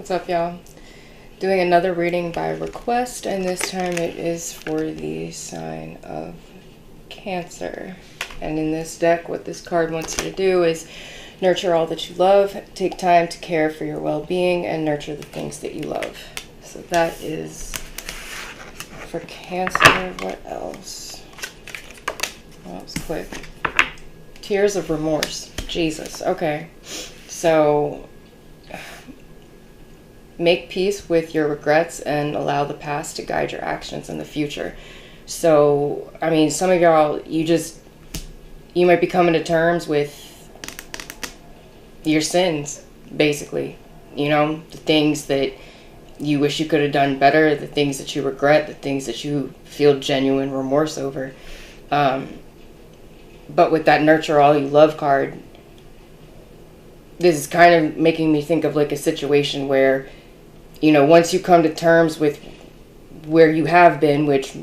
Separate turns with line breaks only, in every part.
What's up, y'all? Doing another reading by request, and this time it is for the sign of Cancer. And in this deck, what this card wants you to do is nurture all that you love, take time to care for your well-being, and nurture the things that you love. So that is for Cancer. What else? That was quick. Tears of remorse. Jesus. Okay. So make peace with your regrets and allow the past to guide your actions in the future. So, I mean, some of y'all, you might be coming to terms with your sins, basically. You know, the things that you wish you could have done better, the things that you regret, the things that you feel genuine remorse over. But with that nurture all you love card, this is kind of making me think of like a situation where, you know, once you come to terms with where you have been, which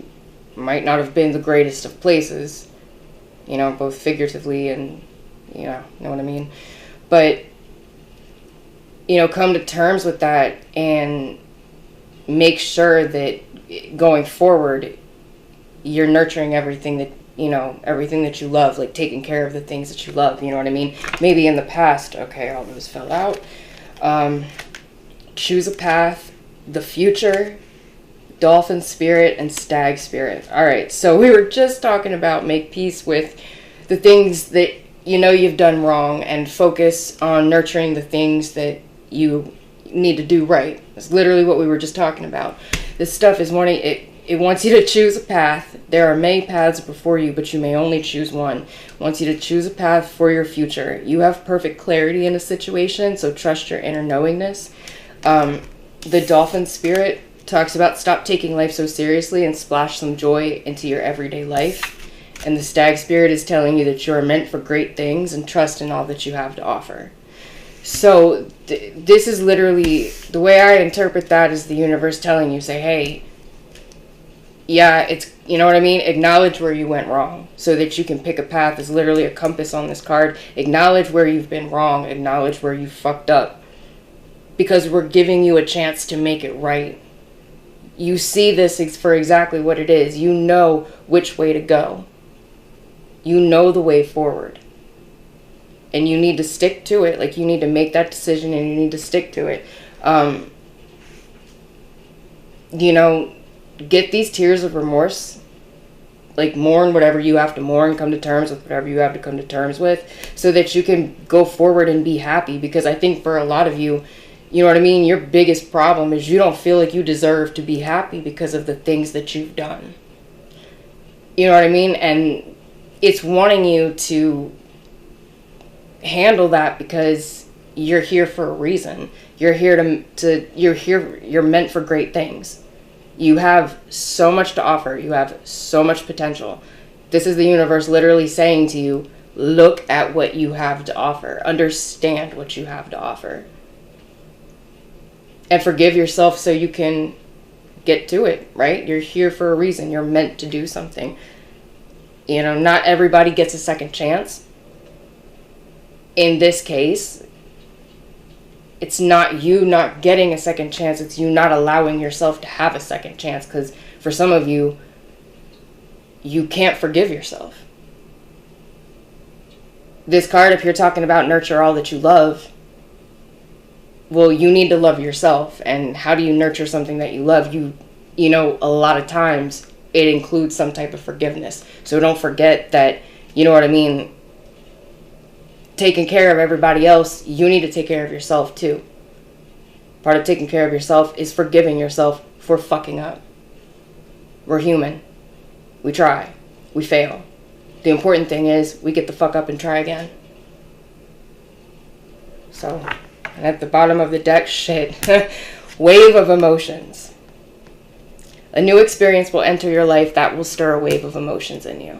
might not have been the greatest of places, you know, both figuratively and, you know what I mean? But, you know, come to terms with that and make sure that going forward, you're nurturing everything that, you know, everything that you love, like taking care of the things that you love, you know what I mean? Maybe in the past, okay, all those fell out. Choose a path, the future, dolphin spirit, and stag spirit. All right, so we were just talking about make peace with the things that you know you've done wrong and focus on nurturing the things that you need to do right. That's literally what we were just talking about. This stuff is wanting it wants you to choose a path. There are many paths before you, but you may only choose one. It wants you to choose a path for your future. You have perfect clarity in a situation, so trust your inner knowingness. The dolphin spirit talks about stop taking life so seriously and splash some joy into your everyday life. And the stag spirit is telling you that you are meant for great things and trust in all that you have to offer. So this is literally, the way I interpret that is the universe telling you, say, hey, yeah, it's, you know what I mean? Acknowledge where you went wrong so that you can pick a path. There's literally a compass on this card. Acknowledge where you've been wrong. Acknowledge where you fucked up. Because we're giving you a chance to make it right. You see this for exactly what it is. You know which way to go. You know the way forward. And you need to stick to it. Like, you need to make that decision and you need to stick to it. You know, get these tears of remorse. Like, mourn whatever you have to mourn. Come to terms with whatever you have to come to terms with. So that you can go forward and be happy. Because I think for a lot of you, you know what I mean? Your biggest problem is you don't feel like you deserve to be happy because of the things that you've done. You know what I mean? And it's wanting you to handle that because you're here for a reason. You're here you're meant for great things. You have so much to offer. You have so much potential. This is the universe literally saying to you, look at what you have to offer. Understand what you have to offer. And forgive yourself so you can get to it, right? You're here for a reason. You're meant to do something. You know, not everybody gets a second chance. In this case, it's not you not getting a second chance. It's you not allowing yourself to have a second chance. Because for some of you, you can't forgive yourself. This card, if you're talking about nurture all that you love, well, you need to love yourself. And how do you nurture something that you love? You know, a lot of times it includes some type of forgiveness. So don't forget that, you know what I mean, taking care of everybody else, you need to take care of yourself too. Part of taking care of yourself is forgiving yourself for fucking up. We're human. We try. We fail. The important thing is we get the fuck up and try again. So, and at the bottom of the deck, shit. Wave of emotions. A new experience will enter your life that will stir a wave of emotions in you.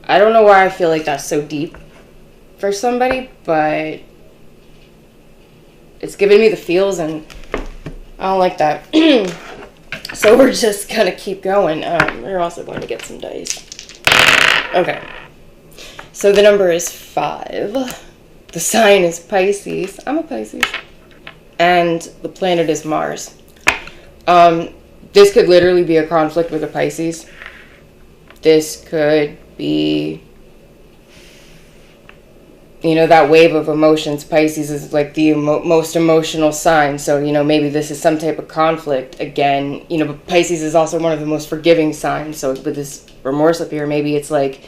I don't know why I feel like that's so deep for somebody, but it's giving me the feels and I don't like that. So we're just gonna keep going. We're also going to get some dice. Okay. So the number is 5. The sign is Pisces. I'm a Pisces. And the planet is Mars. This could literally be a conflict with a Pisces. This could be, you know, that wave of emotions. Pisces is like the most emotional sign. So, you know, maybe this is some type of conflict again. You know, but Pisces is also one of the most forgiving signs. So with this remorse up here, maybe it's like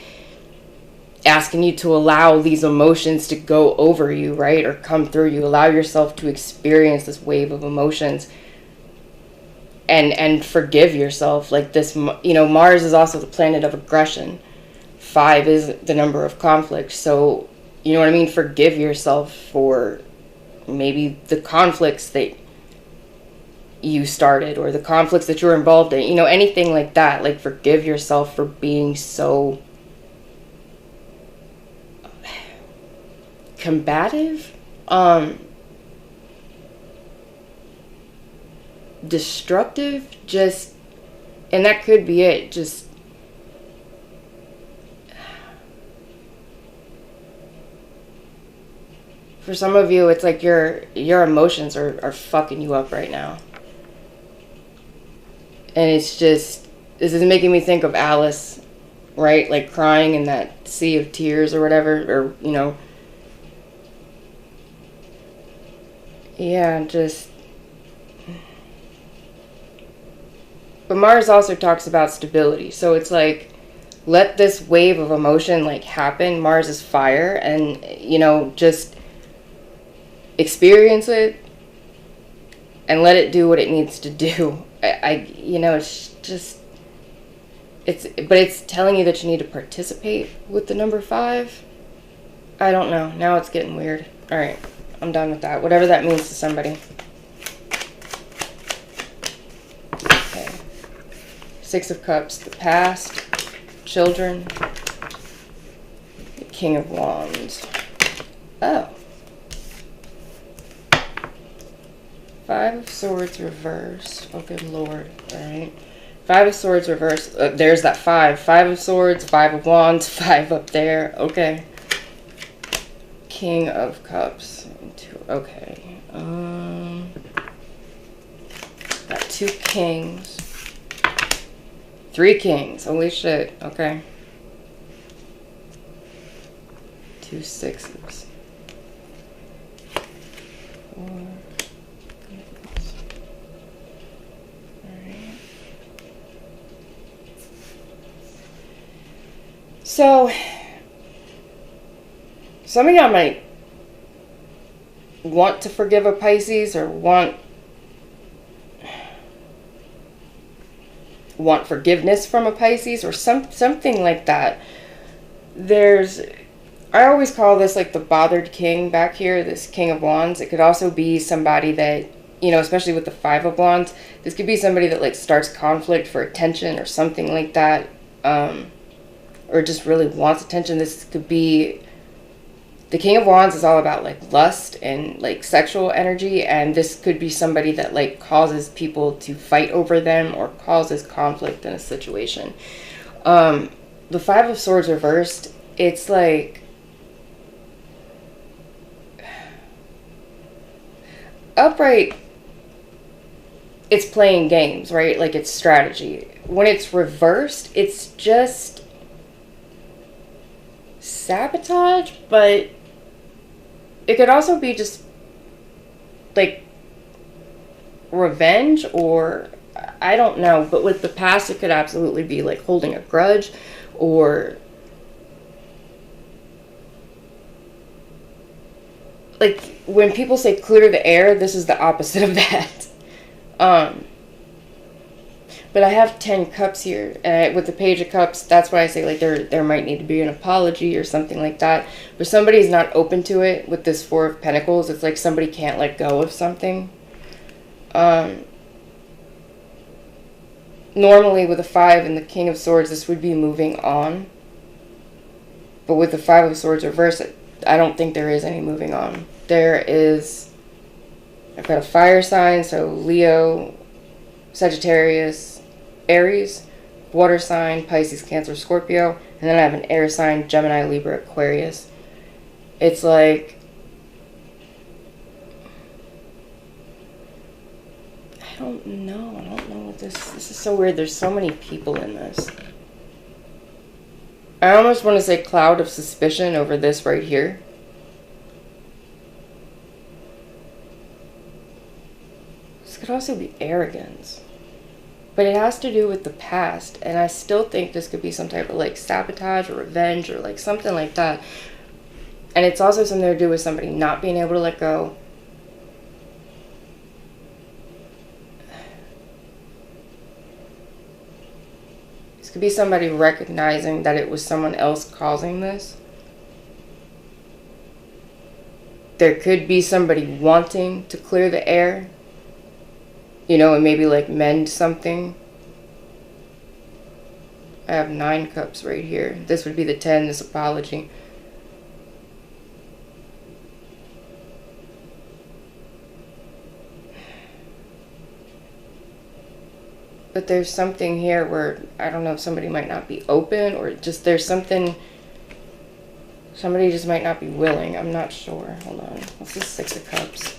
asking you to allow these emotions to go over you, right? Or come through you. Allow yourself to experience this wave of emotions. And forgive yourself. Like this, you know, Mars is also the planet of aggression. 5 is the number of conflict. So, you know what I mean? Forgive yourself for maybe the conflicts that you started or the conflicts that you're involved in. You know, anything like that. Like, forgive yourself for being so combative. Destructive. Just, and that could be it. Just for some of you, it's like your emotions are fucking you up right now. And it's just, this is making me think of Alice, right? Like crying in that sea of tears or whatever, or, you know. Yeah, just. But Mars also talks about stability. So it's like, let this wave of emotion like happen. Mars is fire, and, you know, just experience it and let it do what it needs to do. You know, it's just, but it's telling you that you need to participate with the number 5. I don't know. Now it's getting weird. All right, I'm done with that. Whatever that means to somebody. Okay. 6 of Cups, the past, children, the King of Wands. Oh. 5 of Swords reversed. Oh, good Lord. Alright. 5 of Swords reversed. There's that 5. 5 of Swords, 5 of Wands, 5 up there. Okay. King of Cups. Okay. Got 2 Kings. 3 Kings. Holy shit. Okay. 2 6s. 4. So, some of y'all might want to forgive a Pisces or want forgiveness from a Pisces or something like that. I always call this like the bothered king back here, this King of Wands. It could also be somebody that, you know, especially with the 5 of Wands, this could be somebody that like starts conflict for attention or something like that. Or just really wants attention. This could be, the King of Wands is all about like lust and like sexual energy, and this could be somebody that like causes people to fight over them or causes conflict in a situation. The 5 of Swords reversed, it's like upright, it's playing games, right? Like it's strategy. When it's reversed, it's just sabotage, but it could also be just like revenge, or I don't know. But with the past, it could absolutely be like holding a grudge, or like when people say clear the air, this is the opposite of that. But I have 10 cups here, and with the Page of Cups, that's why I say like there might need to be an apology or something like that. But somebody's not open to it with this 4 of Pentacles. It's like somebody can't let go of something. Normally with the 5 and the King of Swords, this would be moving on. But with the 5 of Swords reversed, I don't think there is any moving on. I've got a fire sign, so Leo, Sagittarius, Aries, water sign, Pisces, Cancer, Scorpio, and then I have an air sign, Gemini, Libra, Aquarius. It's like I don't know. I don't know what this is so weird. There's so many people in this. I almost want to say cloud of suspicion over this right here. This could also be arrogance. But it has to do with the past, and I still think this could be some type of like sabotage or revenge or like something like that. And it's also something to do with somebody not being able to let go. This could be somebody recognizing that it was someone else causing this. There could be somebody wanting to clear the air. You know, and maybe like mend something. I have 9 cups right here. This would be the 10, this apology. But there's something here where, I don't know if somebody might not be open or just there's something, somebody just might not be willing. I'm not sure. Hold on. What's this 6 of Cups?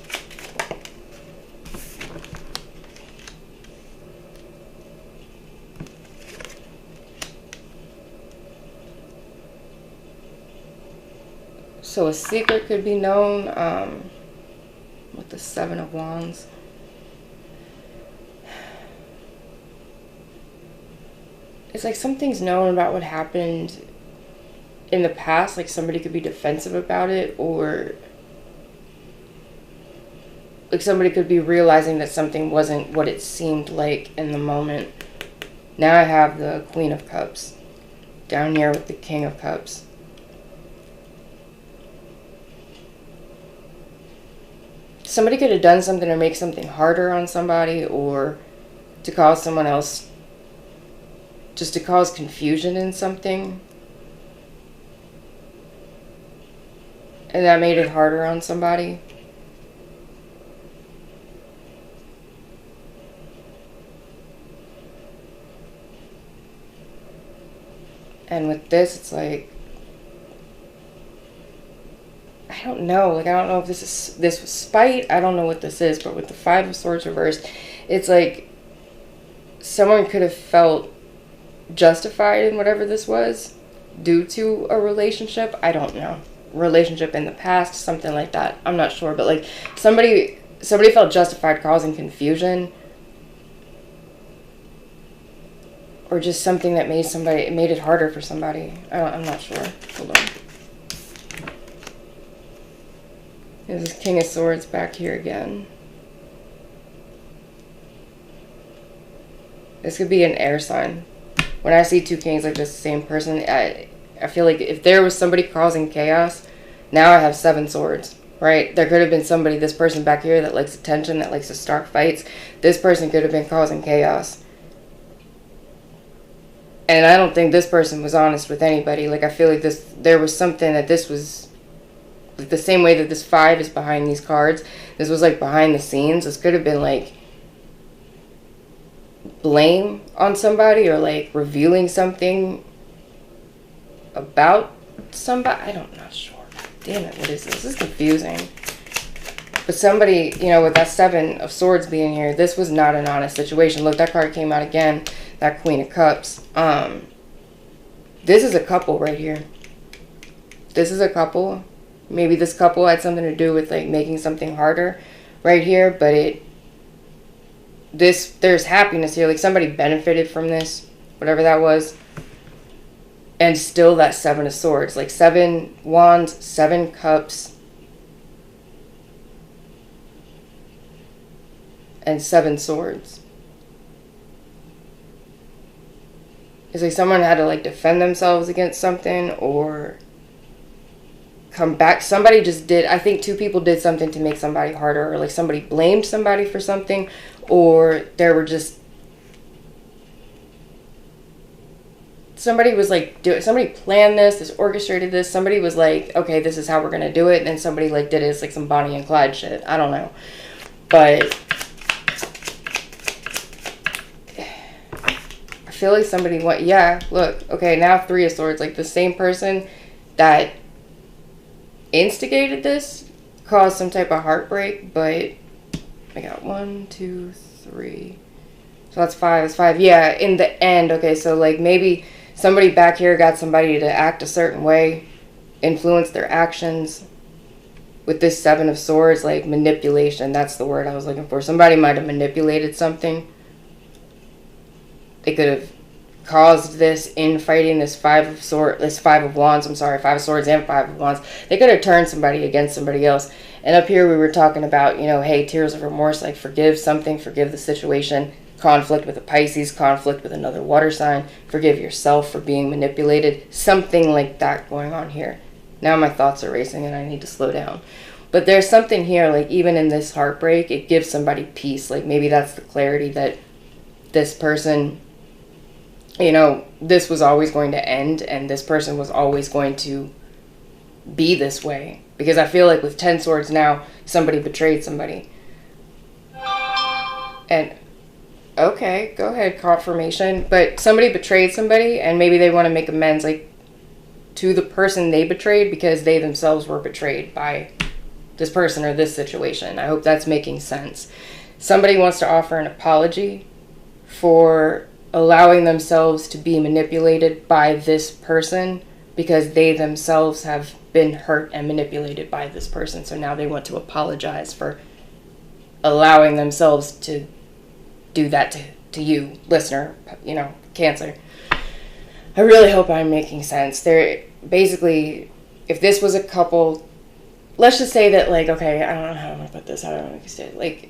So a secret could be known with the 7 of Wands. It's like something's known about what happened in the past. Like somebody could be defensive about it, or like somebody could be realizing that something wasn't what it seemed like in the moment. Now I have the Queen of Cups down here with the King of Cups. Somebody could have done something to make something harder on somebody, or to cause someone else, just to cause confusion in something. And that made it harder on somebody. And with this, it's like, I don't know. Like, I don't know if this was spite. I don't know what this is. But with the 5 of Swords reversed, it's like someone could have felt justified in whatever this was due to a relationship. I don't know. Relationship in the past, something like that. I'm not sure. But like somebody felt justified causing confusion. Or just something that made it harder for somebody. I'm not sure. Hold on. There's this King of Swords back here again. This could be an air sign. When I see 2 kings like this, the same person, I feel like if there was somebody causing chaos, now I have 7 swords, right? There could have been somebody, this person back here that likes attention, that likes to start fights. This person could have been causing chaos. And I don't think this person was honest with anybody. Like, I feel like there was something that this was, like the same way that this 5 is behind these cards, this was like behind the scenes. This could have been like blame on somebody, or like revealing something about somebody. I'm not sure. Damn it, what is this? This is confusing. But somebody, you know, with that 7 of Swords being here, this was not an honest situation. Look, that card came out again. That Queen of Cups. This is a couple right here. This is a couple. Maybe this couple had something to do with like making something harder right here, but there's happiness here. Like somebody benefited from this, whatever that was. And still that 7 of Swords. Like 7 Wands, 7 Cups, and 7 Swords. It's like someone had to like defend themselves against something or come back. Somebody just did, I think 2 people did something to make somebody harder, or like somebody blamed somebody for something, or there were just, somebody was like, somebody planned this orchestrated this, somebody was like, okay, this is how we're gonna do it, and then somebody like did it. It's like some Bonnie and Clyde shit. I don't know. But I feel like somebody went, yeah, look, okay, now 3 of Swords, like the same person that instigated this caused some type of heartbreak, but I got 1, 2, 3. So that's 5. It's 5. Yeah, in the end. Okay, so like maybe somebody back here got somebody to act a certain way, influence their actions. With this 7 of Swords, like manipulation, that's the word I was looking for. Somebody might have manipulated something. They could have caused this infighting, this 5 of Wands, I'm sorry, 5 of Swords and 5 of Wands. They could have turned somebody against somebody else. And up here we were talking about, you know, hey, tears of remorse, like forgive something, forgive the situation. Conflict with a Pisces, conflict with another water sign. Forgive yourself for being manipulated. Something like that going on here. Now my thoughts are racing and I need to slow down. But there's something here, like even in this heartbreak, it gives somebody peace. Like maybe that's the clarity that this person, you know, this was always going to end and this person was always going to be this way. Because I feel like with 10 Swords now, somebody betrayed somebody. And, okay, go ahead, confirmation. But somebody betrayed somebody and maybe they want to make amends, like, to the person they betrayed because they themselves were betrayed by this person or this situation. I hope that's making sense. Somebody wants to offer an apology for allowing themselves to be manipulated by this person because they themselves have been hurt and manipulated by this person. So now they want to apologize for allowing themselves to do that to you, listener, you know, Cancer. I really hope I'm making sense. There, basically, if this was a couple, let's just say that, like, okay, I don't know how I'm going to put this, how do I want to say it, like,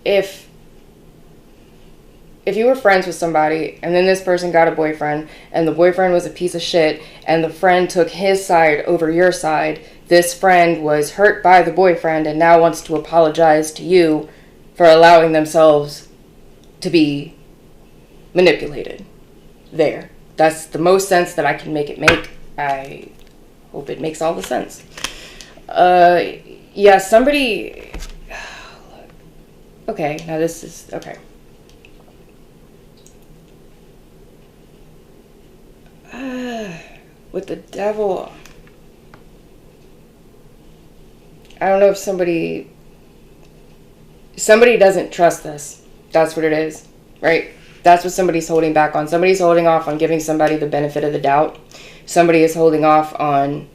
if you were friends with somebody, and then this person got a boyfriend, and the boyfriend was a piece of shit, and the friend took his side over your side, this friend was hurt by the boyfriend, and now wants to apologize to you for allowing themselves to be manipulated. There. That's the most sense that I can make it make. I hope it makes all the sense. Yeah, somebody... Okay, now this is... Okay. With the Devil... I don't know if somebody doesn't trust this. That's what it is, right? That's what somebody's holding back on. Somebody's holding off on giving somebody the benefit of the doubt. Somebody is holding off on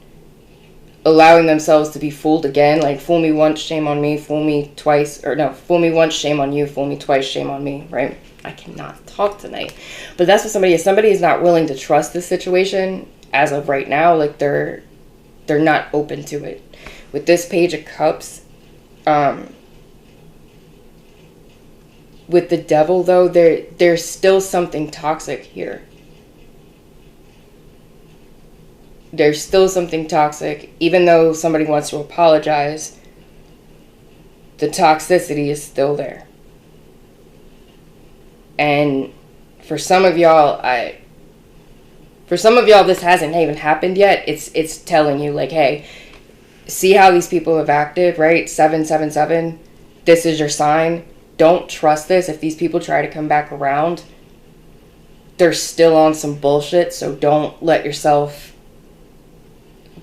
allowing themselves to be fooled again. Like, fool me once, shame on me. Fool me twice. Or no, fool me once, shame on you. Fool me twice, shame on me, right? I cannot talk tonight. But that's what somebody is. Somebody is not willing to trust this situation as of right now. Like, they're not open to it. With this Page of Cups, with the Devil, though, there's still something toxic here. There's still something toxic. Even though somebody wants to apologize, the toxicity is still there. And for some of y'all, this hasn't even happened yet. It's telling you, like, hey, see how these people have acted, right? 777. This is your sign. Don't trust this. If these people try to come back around, they're still on some bullshit. So don't let yourself,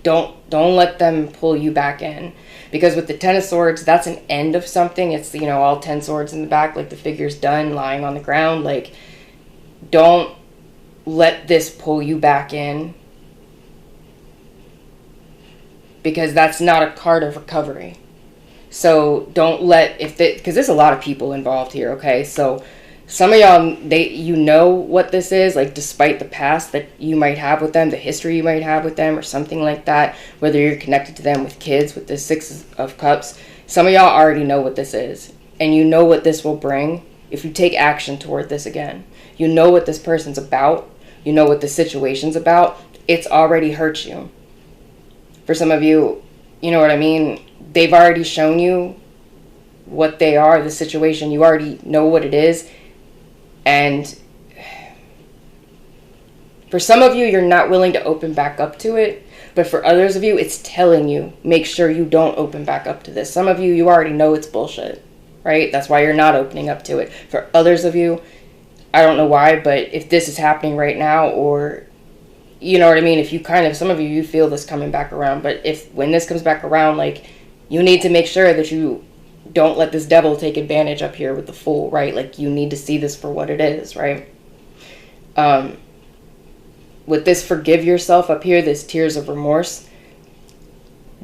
don't let them pull you back in. Because with the 10 of Swords, that's an end of something. It's, you know, all 10 swords in the back, like the figure's done, lying on the ground. Like, don't let this pull you back in. Because that's not a card of recovery. So don't let, because there's a lot of people involved here, okay? So some of y'all, you know what this is, like, despite the past that you might have with them, the history you might have with them, or something like that, whether you're connected to them with kids, with the 6 of Cups, some of y'all already know what this is. And you know what this will bring if you take action toward this again. You know what this person's about. You know what the situation's about. It's already hurt you. For some of you, you know what I mean? They've already shown you what they are, the situation. You already know what it is. And for some of you, you're not willing to open back up to it. But for others of you, it's telling you, make sure you don't open back up to this. Some of you, you already know it's bullshit, right? That's why you're not opening up to it. For others of you, I don't know why, but if this is happening right now, or, you know what I mean? If you some of you feel this coming back around, but when this comes back around, like, you need to make sure that you don't let this devil take advantage up here with the Fool, right? Like, you need to see this for what it is, right? With this forgive yourself up here, this tears of remorse,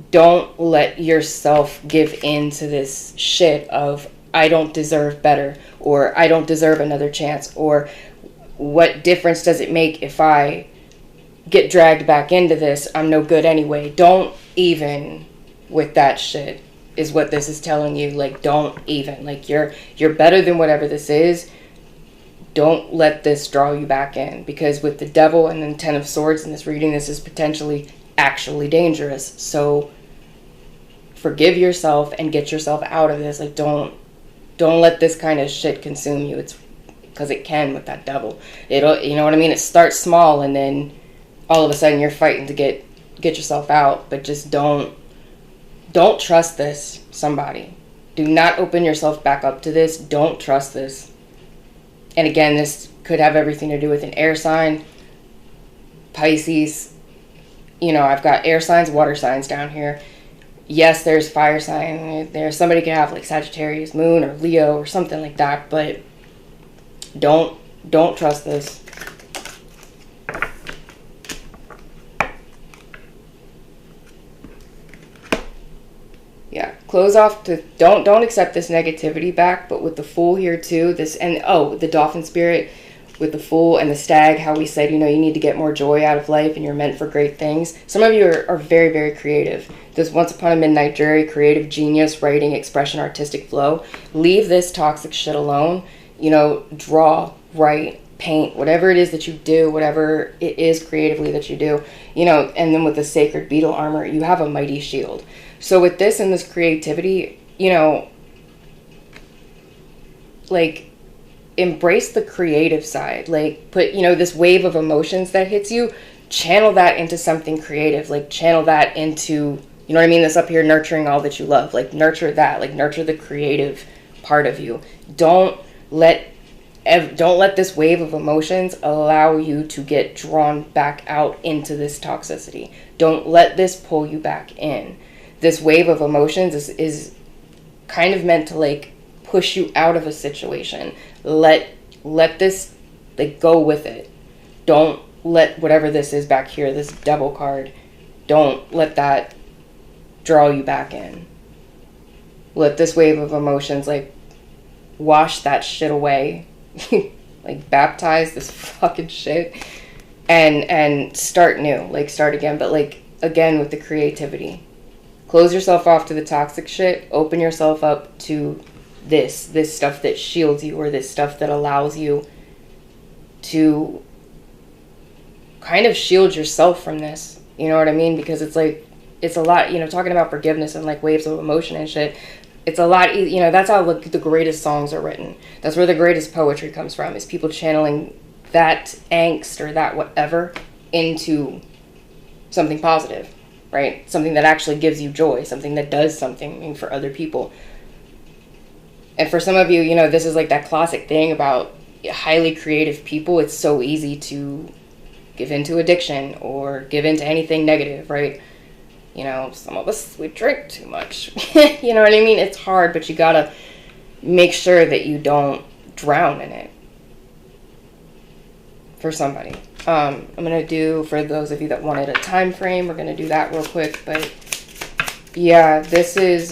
don't let yourself give in to this shit of, I don't deserve better, or I don't deserve another chance, or what difference does it make if I get dragged back into this? I'm no good anyway. Don't even with that shit is what this is telling you. Like, don't even. Like, you're better than whatever this is. Don't let this draw you back in, because with the Devil and then Ten of Swords in this reading, this is potentially actually dangerous. So forgive yourself and get yourself out of this. Like, don't let this kind of shit consume you. It's because it can with that Devil. It'll, you know what I mean? It starts small and then all of a sudden you're fighting to get yourself out. But just don't trust this, somebody. Do not open yourself back up to this. Don't trust this. And again, this could have everything to do with an air sign, Pisces. You know, I've got air signs, water signs down here. Yes, there's fire sign. There's somebody could have like Sagittarius, Moon, or Leo, or something like that. But don't trust this. Yeah, close off to, don't accept this negativity back. But with the Fool here too, this, and oh, the Dolphin spirit with the Fool and the Stag, how we said, you know, you need to get more joy out of life and you're meant for great things. Some of you are very, very creative. This Once Upon a Midnight Jury, creative genius, writing, expression, artistic flow. Leave this toxic shit alone. You know, draw, write, paint, whatever it is that you do, whatever it is creatively that you do, you know. And then with the Sacred Beetle armor, you have a mighty shield. So with this and this creativity, you know, like, embrace the creative side. Like, put, you know, this wave of emotions that hits you, channel that into something creative. Like, channel that into, you know what I mean? This up here, nurturing all that you love. Like, nurture that. Like, nurture the creative part of you. Don't let this wave of emotions allow you to get drawn back out into this toxicity. Don't let this pull you back in. This wave of emotions is kind of meant to, like, push you out of a situation. Let this, like, go with it. Don't let whatever this is back here, this Devil card, don't let that draw you back in. Let this wave of emotions, like, wash that shit away. Like, baptize this fucking shit and start new. Like, start again, but, like, again with the creativity. Close yourself off to the toxic shit. Open yourself up to this stuff that shields you, or this stuff that allows you to kind of shield yourself from this. You know what I mean? Because it's like, it's a lot, you know, talking about forgiveness and like waves of emotion and shit. It's a lot, you know, that's how the greatest songs are written. That's where the greatest poetry comes from, is people channeling that angst or that whatever into something positive, right? Something that actually gives you joy, something that does something for other people. And for some of you, you know, this is like that classic thing about highly creative people. It's so easy to give into addiction or give into anything negative, right? You know, some of us, we drink too much. You know what I mean? It's hard, but you gotta make sure that you don't drown in it. For somebody. I'm gonna do, for those of you that wanted a time frame, we're gonna do that real quick. But yeah, this is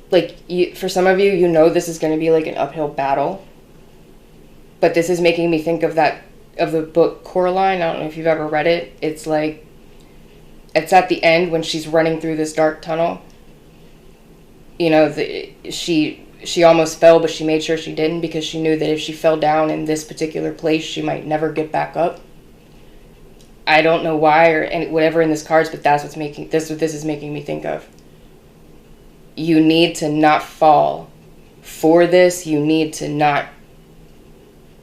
like, for some of you, you know, this is gonna be like an uphill battle. But this is making me think of the book Coraline. I don't know if you've ever read it. It's like, it's at the end when she's running through this dark tunnel. You know, she almost fell, but she made sure she didn't, because she knew that if she fell down in this particular place, she might never get back up. I don't know why or whatever in this cards, but that's what this is making me think of. You need to not fall for this. You need to not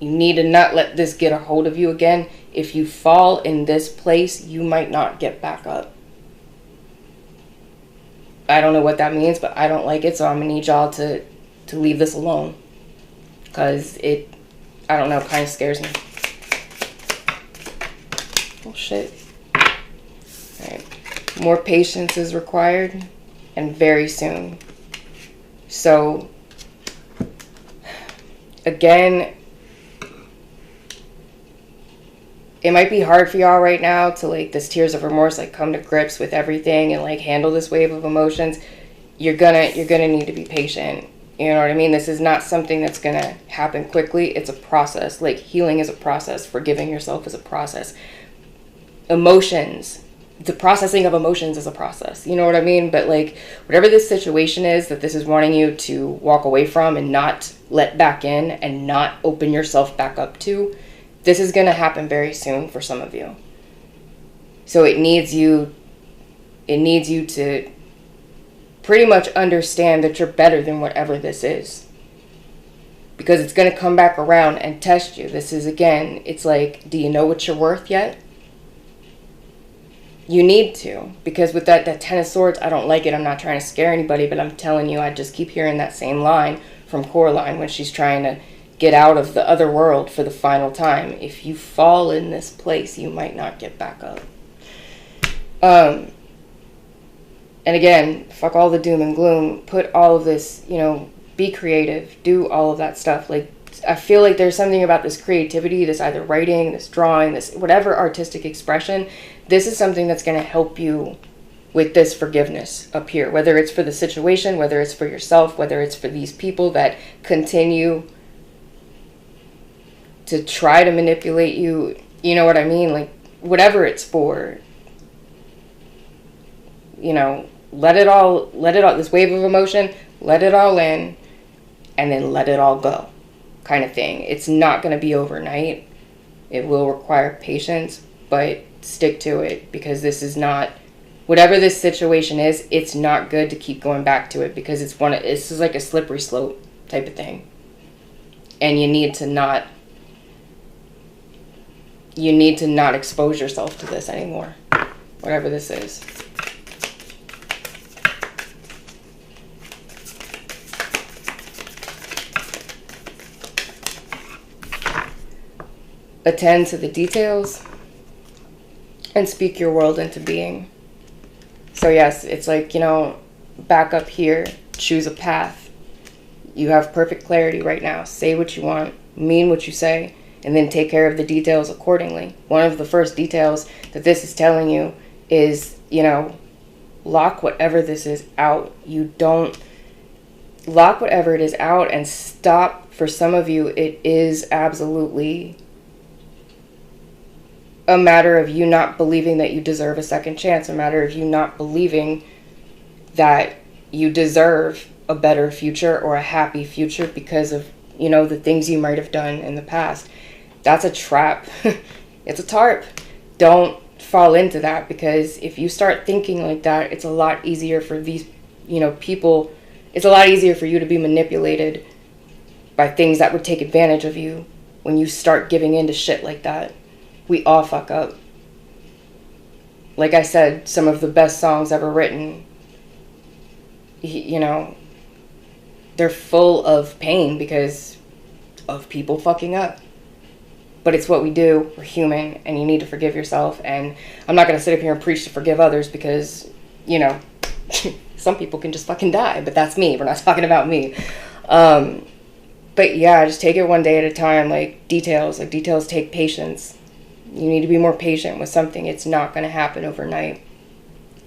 let this get a hold of you again. If you fall in this place, you might not get back up. I don't know what that means, but I don't like it, so I'm gonna need y'all to leave this alone, because it, I don't know, kind of scares me. Oh shit. Alright. More patience is required, and very soon. So, again, it might be hard for y'all right now to, like, this tears of remorse, like, come to grips with everything and, like, handle this wave of emotions. You're gonna need to be patient. You know what I mean? This is not something that's gonna happen quickly. It's a process. Like, healing is a process. Forgiving yourself is a process. Emotions, the processing of emotions is a process. You know what I mean? But, like, whatever this situation is that this is wanting you to walk away from and not let back in and not open yourself back up to, this is going to happen very soon for some of you. So it needs you to pretty much understand that you're better than whatever this is. Because it's going to come back around and test you. This is, again, it's like, do you know what you're worth yet? You need to. Because with that 10 of Swords, I don't like it. I'm not trying to scare anybody, but I'm telling you, I just keep hearing that same line from Coraline when she's trying to get out of the other world for the final time. If you fall in this place, you might not get back up. And again, fuck all the doom and gloom. Put all of this, you know, be creative. Do all of that stuff. Like, I feel like there's something about this creativity, this either writing, this drawing, this whatever artistic expression. This is something that's going to help you with this forgiveness up here. Whether it's for the situation, whether it's for yourself, whether it's for these people that continue to try to manipulate you. You know what I mean? Like, whatever it's for, you know, let it all, this wave of emotion, let it all in, and then let it all go, kind of thing. It's not going to be overnight. It will require patience, but stick to it, because this is not, whatever this situation is, it's not good to keep going back to it, because it's like a slippery slope type of thing. And you need to not expose yourself to this anymore, whatever this is. Attend to the details and speak your world into being. So yes, it's like, you know, back up here, choose a path. You have perfect clarity right now. Say what you want, mean what you say, and then take care of the details accordingly. One of the first details that this is telling you is, you know, lock whatever this is out. You don't lock whatever it is out and stop. For some of you, it is absolutely a matter of you not believing that you deserve a second chance, a matter of you not believing that you deserve a better future or a happy future because of, you know, the things you might have done in the past. That's a trap. It's a tarp. Don't fall into that, because if you start thinking like that, it's a lot easier for these, you know, people, it's a lot easier for you to be manipulated by things that would take advantage of you when you start giving in to shit like that. We all fuck up. Like I said, some of the best songs ever written, you know, they're full of pain because of people fucking up. But it's what we do. We're human, and you need to forgive yourself. And I'm not going to sit up here and preach to forgive others, because, you know, some people can just fucking die. But that's me. We're not talking about me. But yeah, just take it one day at a time. Like details take patience. You need to be more patient with something. It's not going to happen overnight.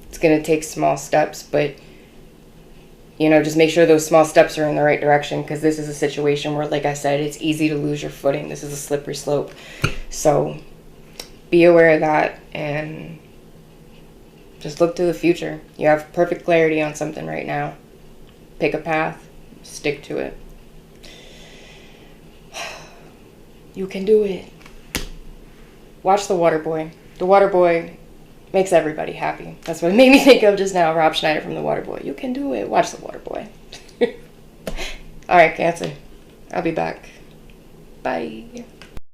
It's going to take small steps, but, you know, just make sure those small steps are in the right direction, because this is a situation where, like I said, it's easy to lose your footing. This is a slippery slope. So be aware of that and just look to the future. You have perfect clarity on something right now. Pick a path, stick to it. You can do it. Watch The Waterboy. The Waterboy makes everybody happy. That's what it made me think of just now. Rob Schneider from The Waterboy. You can do it. Watch The Waterboy. All right, Cancer. I'll be back. Bye.